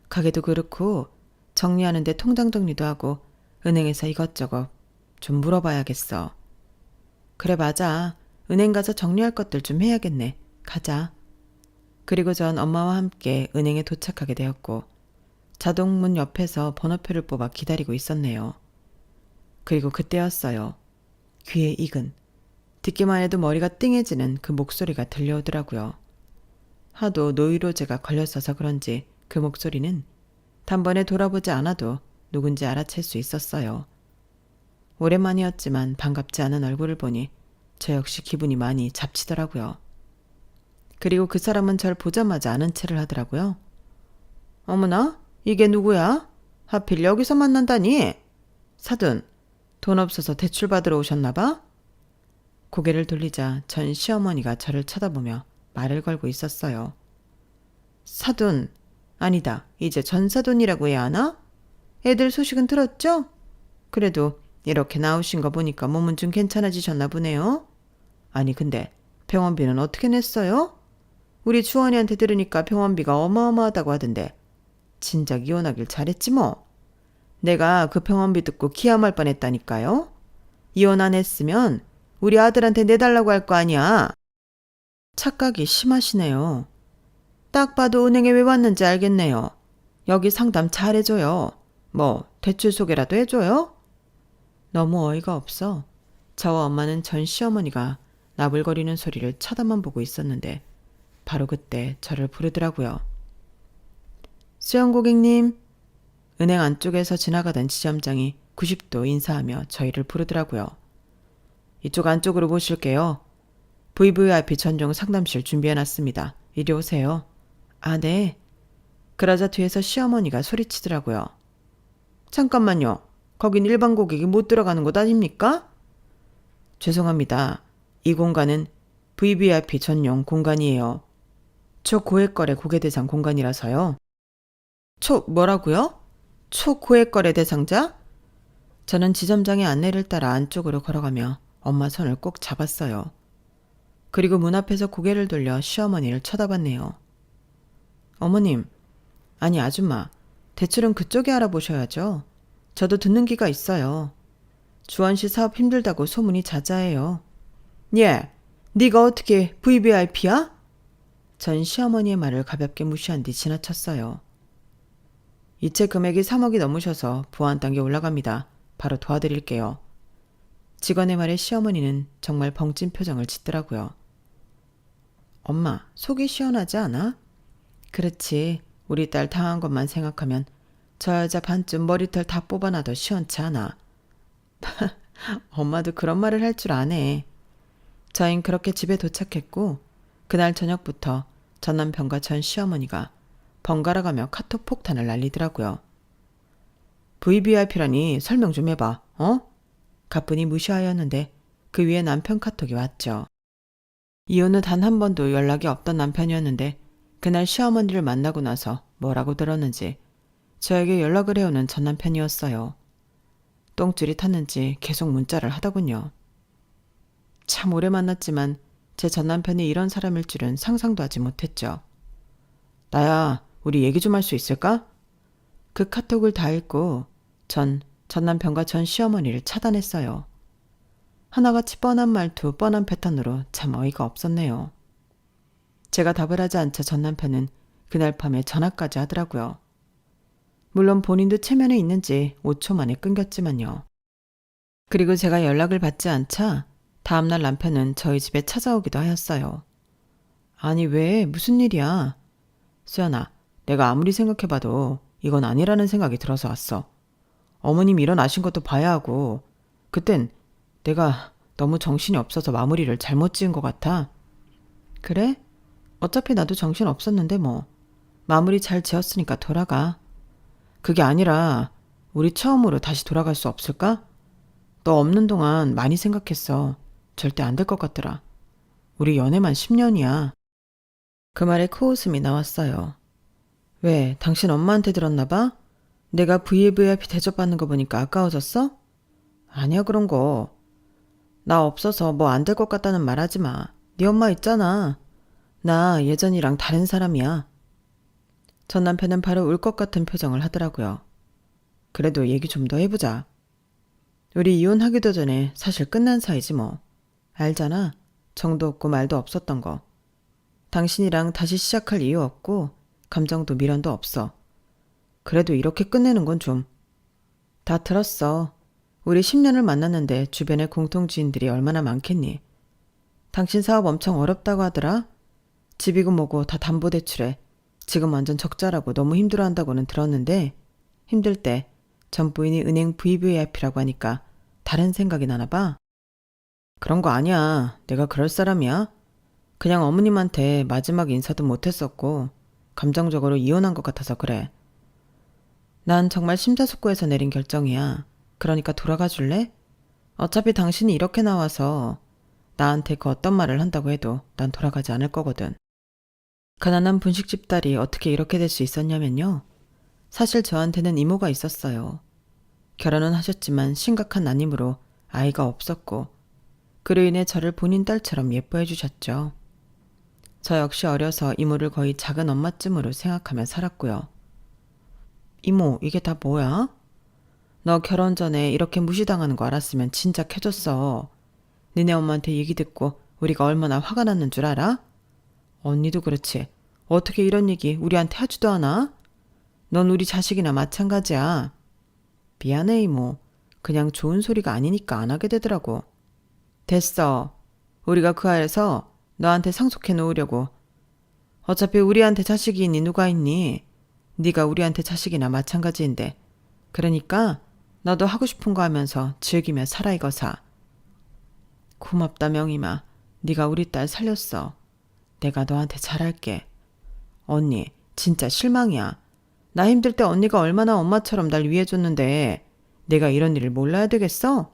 가게도 그렇고 정리하는데 통장 정리도 하고 은행에서 이것저것 좀 물어봐야겠어. 그래 맞아. 은행 가서 정리할 것들 좀 해야겠네. 가자. 그리고 전 엄마와 함께 은행에 도착하게 되었고 자동문 옆에서 번호표를 뽑아 기다리고 있었네요. 그리고 그때였어요. 귀에 익은, 듣기만 해도 머리가 띵해지는 그 목소리가 들려오더라고요. 하도 노이로제가 걸렸어서 그런지 그 목소리는 단번에 돌아보지 않아도 누군지 알아챌 수 있었어요. 오랜만이었지만 반갑지 않은 얼굴을 보니 저 역시 기분이 많이 잡치더라고요. 그리고 그 사람은 절 보자마자 아는 체를 하더라고요. 어머나? 이게 누구야? 하필 여기서 만난다니? 사돈, 돈 없어서 대출 받으러 오셨나 봐? 고개를 돌리자 전 시어머니가 저를 쳐다보며 말을 걸고 있었어요. 사돈, 아니다. 이제 전사돈이라고 해야 하나? 애들 소식은 들었죠? 그래도 이렇게 나오신 거 보니까 몸은 좀 괜찮아지셨나 보네요. 아니 근데 병원비는 어떻게 냈어요? 우리 주원이한테 들으니까 병원비가 어마어마하다고 하던데 진작 이혼하길 잘했지 뭐. 내가 그 병원비 듣고 기함할 뻔했다니까요. 이혼 안 했으면 우리 아들한테 내달라고 할 거 아니야. 착각이 심하시네요. 딱 봐도 은행에 왜 왔는지 알겠네요. 여기 상담 잘해줘요. 뭐 대출 소개라도 해줘요? 너무 어이가 없어 저와 엄마는 전 시어머니가 나불거리는 소리를 쳐다만 보고 있었는데 바로 그때 저를 부르더라고요. 수영 고객님. 은행 안쪽에서 지나가던 지점장이 90도 인사하며 저희를 부르더라고요. 이쪽 안쪽으로 모실게요. VVIP 전용 상담실 준비해놨습니다. 이리 오세요. 아, 네. 그러자 뒤에서 시어머니가 소리치더라고요. 잠깐만요. 거긴 일반 고객이 못 들어가는 곳 아닙니까? 죄송합니다. 이 공간은 VVIP 전용 공간이에요. 초고액거래 고객대상 공간이라서요. 뭐라고요? 초고액거래 대상자? 저는 지점장의 안내를 따라 안쪽으로 걸어가며 엄마 손을 꼭 잡았어요. 그리고 문 앞에서 고개를 돌려 시어머니를 쳐다봤네요. 어머님, 아니 아줌마, 대출은 그쪽에 알아보셔야죠. 저도 듣는 귀가 있어요. 주원씨 사업 힘들다고 소문이 자자해요. 예, 네가 어떻게 VVIP야? 전 시어머니의 말을 가볍게 무시한 뒤 지나쳤어요. 이체 금액이 3억이 넘으셔서 보안 단계 올라갑니다. 바로 도와드릴게요. 직원의 말에 시어머니는 정말 벙찐 표정을 짓더라고요. 엄마, 속이 시원하지 않아? 그렇지. 우리 딸 당한 것만 생각하면 저 여자 반쯤 머리털 다 뽑아놔도 시원치 않아. 엄마도 그런 말을 할 줄 아네. 저흰 그렇게 집에 도착했고 그날 저녁부터 전 남편과 전 시어머니가 번갈아가며 카톡 폭탄을 날리더라고요. VVIP라니 설명 좀 해봐. 가뿐히 무시하였는데 그 위에 남편 카톡이 왔죠. 이혼 후 단 한 번도 연락이 없던 남편이었는데 그날 시어머니를 만나고 나서 뭐라고 들었는지 저에게 연락을 해오는 전 남편이었어요. 똥줄이 탔는지 계속 문자를 하더군요. 참 오래 만났지만 제 전 남편이 이런 사람일 줄은 상상도 하지 못했죠. 나야, 우리 얘기 좀 할 수 있을까? 그 카톡을 다 읽고 전 남편과 전 시어머니를 차단했어요. 하나같이 뻔한 말투, 뻔한 패턴으로 참 어이가 없었네요. 제가 답을 하지 않자 전 남편은 그날 밤에 전화까지 하더라고요. 물론 본인도 체면에 있는지 5초 만에 끊겼지만요. 그리고 제가 연락을 받지 않자 다음날 남편은 저희 집에 찾아오기도 하였어요. 아니 왜? 무슨 일이야? 수연아, 내가 아무리 생각해봐도 이건 아니라는 생각이 들어서 왔어. 어머님 일어나신 것도 봐야 하고 그땐 내가 너무 정신이 없어서 마무리를 잘못 지은 것 같아. 그래? 어차피 나도 정신 없었는데 뭐. 마무리 잘 지었으니까 돌아가. 그게 아니라 우리 처음으로 다시 돌아갈 수 없을까? 너 없는 동안 많이 생각했어. 절대 안 될 것 같더라. 우리 연애만 10년이야. 그 말에 코웃음이 나왔어요. 왜, 당신 엄마한테 들었나 봐? 내가 VVIP 대접받는 거 보니까 아까워졌어? 아니야 그런 거. 나 없어서 뭐 안 될 것 같다는 말 하지 마. 네 엄마 있잖아. 나 예전이랑 다른 사람이야. 전 남편은 바로 울 것 같은 표정을 하더라고요. 그래도 얘기 좀 더 해보자. 우리 이혼하기도 전에 사실 끝난 사이지 뭐. 알잖아. 정도 없고 말도 없었던 거. 당신이랑 다시 시작할 이유 없고 감정도 미련도 없어. 그래도 이렇게 끝내는 건 좀. 다 들었어. 우리 10년을 만났는데 주변에 공통지인들이 얼마나 많겠니? 당신 사업 엄청 어렵다고 하더라. 집이고 뭐고 다 담보대출에 지금 완전 적자라고 너무 힘들어한다고는 들었는데 힘들 때 전 부인이 은행 VVIP라고 하니까 다른 생각이 나나 봐. 그런 거 아니야. 내가 그럴 사람이야? 그냥 어머님한테 마지막 인사도 못했었고 감정적으로 이혼한 것 같아서 그래. 난 정말 심사숙고해서 내린 결정이야. 그러니까 돌아가 줄래? 어차피 당신이 이렇게 나와서 나한테 그 어떤 말을 한다고 해도 난 돌아가지 않을 거거든. 가난한 분식집 딸이 어떻게 이렇게 될 수 있었냐면요. 사실 저한테는 이모가 있었어요. 결혼은 하셨지만 심각한 난임으로 아이가 없었고 그로 인해 저를 본인 딸처럼 예뻐해 주셨죠. 저 역시 어려서 이모를 거의 작은 엄마쯤으로 생각하며 살았고요. 이모, 이게 다 뭐야? 너 결혼 전에 이렇게 무시당하는 거 알았으면 진작 해줬어. 니네 엄마한테 얘기 듣고 우리가 얼마나 화가 났는 줄 알아? 언니도 그렇지. 어떻게 이런 얘기 우리한테 하지도 않아? 넌 우리 자식이나 마찬가지야. 미안해 이모. 그냥 좋은 소리가 아니니까 안 하게 되더라고. 됐어. 우리가 그 안에서 너한테 상속해 놓으려고. 어차피 우리한테 자식이 있니 누가 있니? 네가 우리한테 자식이나 마찬가지인데. 그러니까 너도 하고 싶은 거 하면서 즐기며 살아 이거사. 고맙다 명임아. 네가 우리 딸 살렸어. 내가 너한테 잘할게. 언니 진짜 실망이야. 나 힘들 때 언니가 얼마나 엄마처럼 날 위해줬는데 내가 이런 일을 몰라야 되겠어?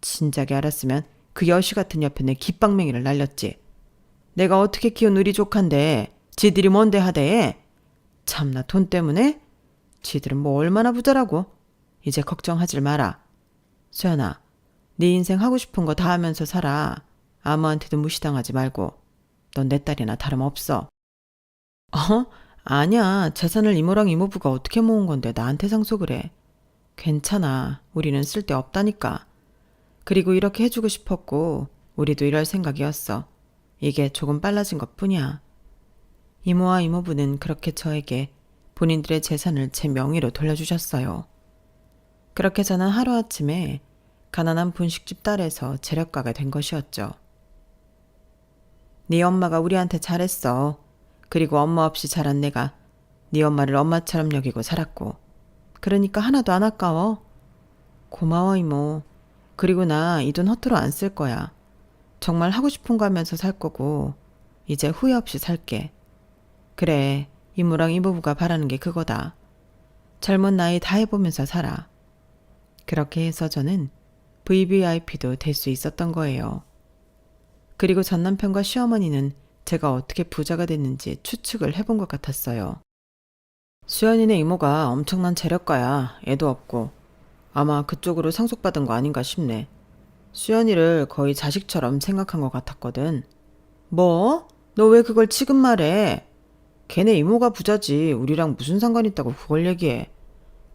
진작에 알았으면 그 여시 같은 옆에 내 깃방맹이를 날렸지. 내가 어떻게 키운 우리 조카인데 지들이 뭔데 하대. 참나 돈 때문에? 지들은 뭐 얼마나 부자라고. 이제 걱정하질 마라. 수연아, 네 인생 하고 싶은 거 다 하면서 살아. 아무한테도 무시당하지 말고. 넌 내 딸이나 다름없어. 아니야. 재산을 이모랑 이모부가 어떻게 모은 건데 나한테 상속을 해. 괜찮아. 우리는 쓸데없다니까. 그리고 이렇게 해주고 싶었고 우리도 이럴 생각이었어. 이게 조금 빨라진 것뿐이야. 이모와 이모부는 그렇게 저에게 본인들의 재산을 제 명의로 돌려주셨어요. 그렇게 저는 하루아침에 가난한 분식집 딸에서 재력가가 된 것이었죠. 네 엄마가 우리한테 잘했어. 그리고 엄마 없이 자란 내가 네 엄마를 엄마처럼 여기고 살았고. 그러니까 하나도 안 아까워. 고마워 이모. 그리고 나 이 돈 허투루 안 쓸 거야. 정말 하고 싶은 거 하면서 살 거고 이제 후회 없이 살게. 그래, 이모랑 이모부가 바라는 게 그거다. 젊은 나이 다 해보면서 살아. 그렇게 해서 저는 VVIP도 될 수 있었던 거예요. 그리고 전 남편과 시어머니는 제가 어떻게 부자가 됐는지 추측을 해본 것 같았어요. 수연이네 이모가 엄청난 재력가야. 애도 없고. 아마 그쪽으로 상속받은 거 아닌가 싶네. 수연이를 거의 자식처럼 생각한 것 같았거든. 뭐? 너 왜 그걸 지금 말해? 걔네 이모가 부자지 우리랑 무슨 상관 있다고 그걸 얘기해.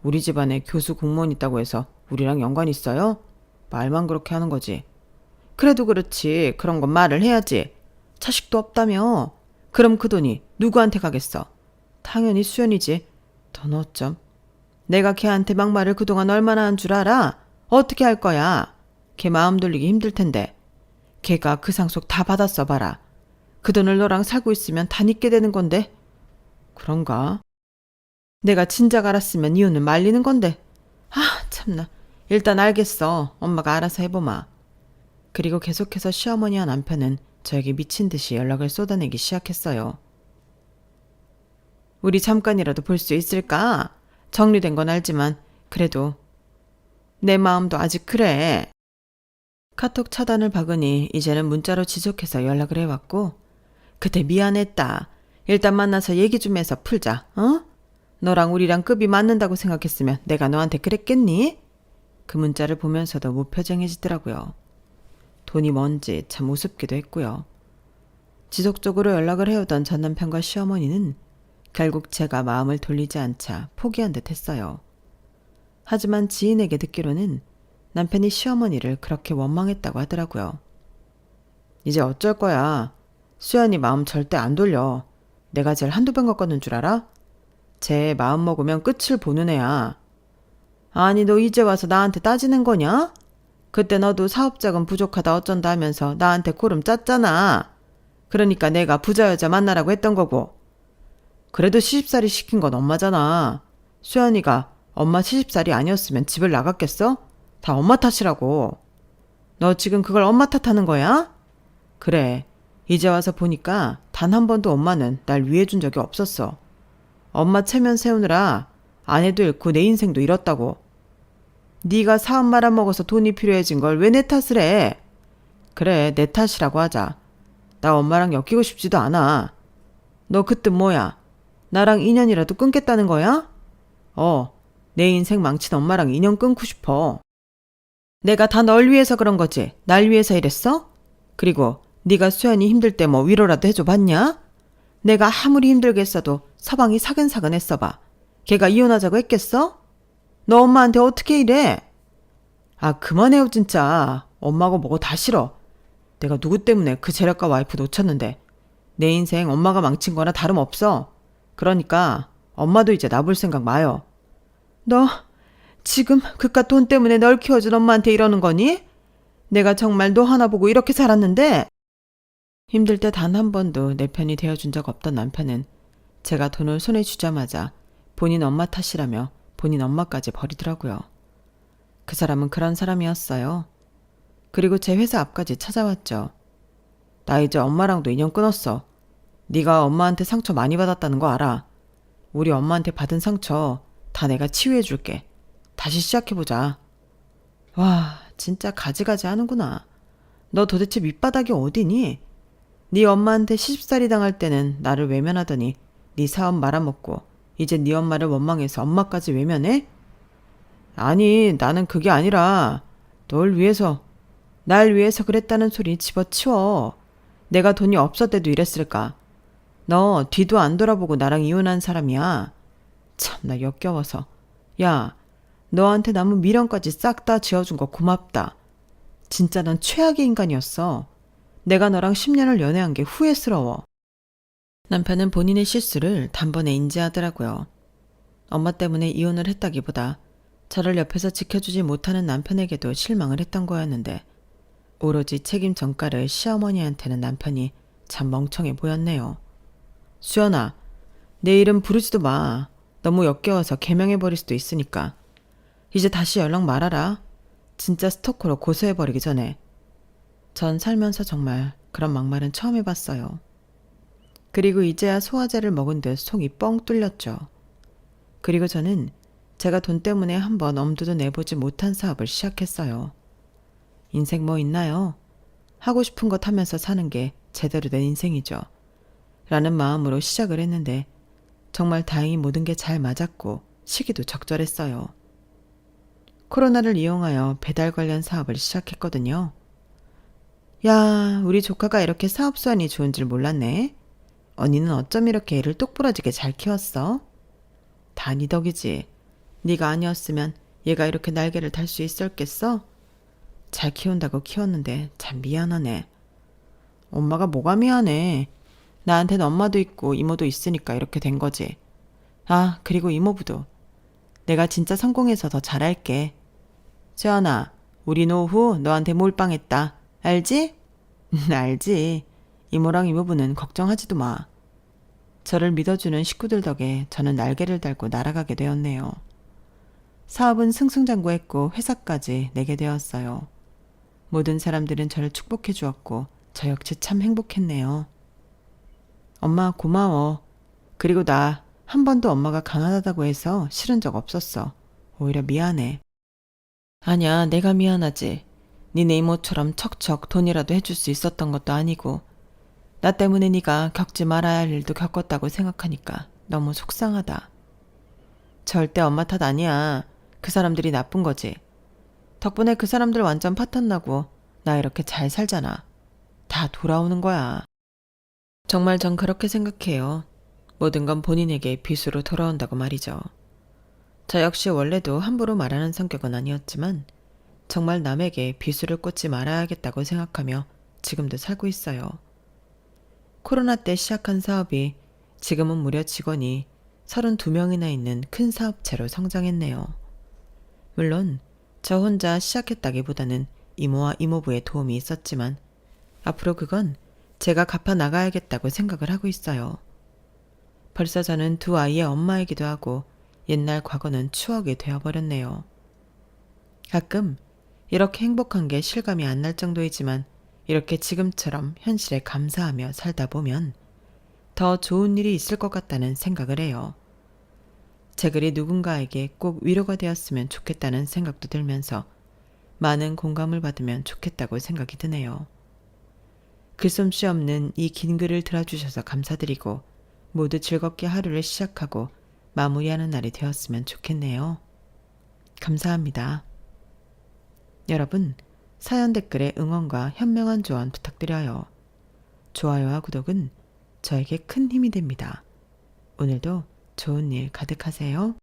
우리 집안에 교수 공무원 있다고 해서 우리랑 연관 있어요? 말만 그렇게 하는 거지. 그래도 그렇지. 그런 건 말을 해야지. 자식도 없다며. 그럼 그 돈이 누구한테 가겠어? 당연히 수연이지. 넌 어쩜? 내가 걔한테 막말을 그동안 얼마나 한 줄 알아? 어떻게 할 거야? 걔 마음 돌리기 힘들 텐데. 걔가 그 상속 다 받았어 봐라. 그 돈을 너랑 살고 있으면 다 잊게 되는 건데. 그런가? 내가 진작 알았으면 이혼을 말리는 건데. 아 참나. 일단 알겠어. 엄마가 알아서 해보마. 그리고 계속해서 시어머니와 남편은 저에게 미친 듯이 연락을 쏟아내기 시작했어요. 우리 잠깐이라도 볼 수 있을까? 정리된 건 알지만 그래도 내 마음도 아직 그래. 카톡 차단을 박으니 이제는 문자로 지속해서 연락을 해왔고 그때 미안했다. 일단 만나서 얘기 좀 해서 풀자. 어? 너랑 우리랑 급이 맞는다고 생각했으면 내가 너한테 그랬겠니? 그 문자를 보면서도 무표정해지더라고요. 돈이 뭔지 참 우습기도 했고요. 지속적으로 연락을 해오던 전 남편과 시어머니는 결국 제가 마음을 돌리지 않자 포기한 듯 했어요. 하지만 지인에게 듣기로는 남편이 시어머니를 그렇게 원망했다고 하더라고요. 이제 어쩔 거야. 수연이 마음 절대 안 돌려. 내가 쟤를 한두 번 겪었는 줄 알아? 쟤 마음 먹으면 끝을 보는 애야. 아니 너 이제 와서 나한테 따지는 거냐? 그때 너도 사업자금 부족하다 어쩐다 하면서 나한테 고름 짰잖아. 그러니까 내가 부자 여자 만나라고 했던 거고. 그래도 시집살이 시킨 건 엄마잖아. 수연이가 엄마 시집살이 아니었으면 집을 나갔겠어? 다 엄마 탓이라고. 너 지금 그걸 엄마 탓하는 거야? 그래. 이제 와서 보니까 단 한 번도 엄마는 날 위해준 적이 없었어. 엄마 체면 세우느라 아내도 잃고 내 인생도 잃었다고. 네가 사업 말아먹어서 돈이 필요해진 걸 왜 내 탓을 해? 그래, 내 탓이라고 하자. 나 엄마랑 엮이고 싶지도 않아. 너 그 뜻 뭐야? 나랑 인연이라도 끊겠다는 거야? 내 인생 망친 엄마랑 인연 끊고 싶어. 내가 다 널 위해서 그런 거지. 날 위해서 이랬어? 그리고 네가 수연이 힘들 때 뭐 위로라도 해줘 봤냐? 내가 아무리 힘들게 했어도 서방이 사근사근 했어봐. 걔가 이혼하자고 했겠어? 너 엄마한테 어떻게 이래? 아 그만해요 진짜. 엄마고 뭐고 다 싫어. 내가 누구 때문에 그 제작가 와이프 놓쳤는데 내 인생 엄마가 망친 거나 다름없어. 그러니까 엄마도 이제 나 볼 생각 마요. 너 지금 그깟 돈 때문에 널 키워준 엄마한테 이러는 거니? 내가 정말 너 하나 보고 이렇게 살았는데? 힘들 때 단 한 번도 내 편이 되어준 적 없던 남편은 제가 돈을 손에 쥐자마자 본인 엄마 탓이라며 본인 엄마까지 버리더라고요. 그 사람은 그런 사람이었어요. 그리고 제 회사 앞까지 찾아왔죠. 나 이제 엄마랑도 인연 끊었어. 네가 엄마한테 상처 많이 받았다는 거 알아. 우리 엄마한테 받은 상처 다 내가 치유해줄게. 다시 시작해보자. 와, 진짜 가지가지 하는구나. 너 도대체 밑바닥이 어디니? 네 엄마한테 시집살이 당할 때는 나를 외면하더니 네 사업 말아먹고 이제 네 엄마를 원망해서 엄마까지 외면해? 아니, 나는 그게 아니라 날 위해서 그랬다는 소리 집어치워. 내가 돈이 없었대도 이랬을까? 너 뒤도 안 돌아보고 나랑 이혼한 사람이야. 참나 역겨워서. 야, 너한테 남은 미련까지 싹 다 지어준 거 고맙다. 진짜 넌 최악의 인간이었어. 내가 너랑 10년을 연애한 게 후회스러워. 남편은 본인의 실수를 단번에 인지하더라고요. 엄마 때문에 이혼을 했다기보다 저를 옆에서 지켜주지 못하는 남편에게도 실망을 했던 거였는데 오로지 책임 전가를 시어머니한테는 남편이 참 멍청해 보였네요. 수연아, 내 이름 부르지도 마. 너무 역겨워서 개명해버릴 수도 있으니까. 이제 다시 연락 말아라. 진짜 스토커로 고소해버리기 전에. 전 살면서 정말 그런 막말은 처음 해봤어요. 그리고 이제야 소화제를 먹은 듯 속이 뻥 뚫렸죠. 그리고 저는 제가 돈 때문에 한번 엄두도 내보지 못한 사업을 시작했어요. 인생 뭐 있나요? 하고 싶은 것 하면서 사는 게 제대로 된 인생이죠. 라는 마음으로 시작을 했는데 정말 다행히 모든 게 잘 맞았고 시기도 적절했어요. 코로나를 이용하여 배달 관련 사업을 시작했거든요. 야, 우리 조카가 이렇게 사업 수완이 좋은 줄 몰랐네. 언니는 어쩜 이렇게 애를 똑부러지게 잘 키웠어? 다 네 덕이지. 네가 아니었으면 얘가 이렇게 날개를 달 수 있었겠어? 잘 키운다고 키웠는데 참 미안하네. 엄마가 뭐가 미안해. 나한테는 엄마도 있고 이모도 있으니까 이렇게 된 거지. 아, 그리고 이모부도. 내가 진짜 성공해서 더 잘할게. 재현아, 우리 노후 너한테 몰빵했다. 알지? 알지. 이모랑 이모부는 걱정하지도 마. 저를 믿어주는 식구들 덕에 저는 날개를 달고 날아가게 되었네요. 사업은 승승장구했고 회사까지 내게 되었어요. 모든 사람들은 저를 축복해 주었고 저 역시 참 행복했네요. 엄마 고마워. 그리고 나 한 번도 엄마가 가난하다고 해서 싫은 적 없었어. 오히려 미안해. 아니야, 내가 미안하지. 니네 이모처럼 척척 돈이라도 해줄 수 있었던 것도 아니고 나 때문에 네가 겪지 말아야 할 일도 겪었다고 생각하니까 너무 속상하다. 절대 엄마 탓 아니야. 그 사람들이 나쁜 거지. 덕분에 그 사람들 완전 파탄 나고 나 이렇게 잘 살잖아. 다 돌아오는 거야. 정말 전 그렇게 생각해요. 모든 건 본인에게 빚으로 돌아온다고 말이죠. 저 역시 원래도 함부로 말하는 성격은 아니었지만 정말 남에게 비수를 꽂지 말아야겠다고 생각하며 지금도 살고 있어요. 코로나 때 시작한 사업이 지금은 무려 직원이 32명이나 있는 큰 사업체로 성장했네요. 물론 저 혼자 시작했다기보다는 이모와 이모부의 도움이 있었지만 앞으로 그건 제가 갚아 나가야겠다고 생각을 하고 있어요. 벌써 저는 두 아이의 엄마이기도 하고 옛날 과거는 추억이 되어버렸네요. 가끔 이렇게 행복한 게 실감이 안 날 정도이지만 이렇게 지금처럼 현실에 감사하며 살다 보면 더 좋은 일이 있을 것 같다는 생각을 해요. 제 글이 누군가에게 꼭 위로가 되었으면 좋겠다는 생각도 들면서 많은 공감을 받으면 좋겠다고 생각이 드네요. 글솜씨 없는 이 긴 글을 들어주셔서 감사드리고 모두 즐겁게 하루를 시작하고 마무리하는 날이 되었으면 좋겠네요. 감사합니다. 여러분, 사연 댓글에 응원과 현명한 조언 부탁드려요. 좋아요와 구독은 저에게 큰 힘이 됩니다. 오늘도 좋은 일 가득하세요.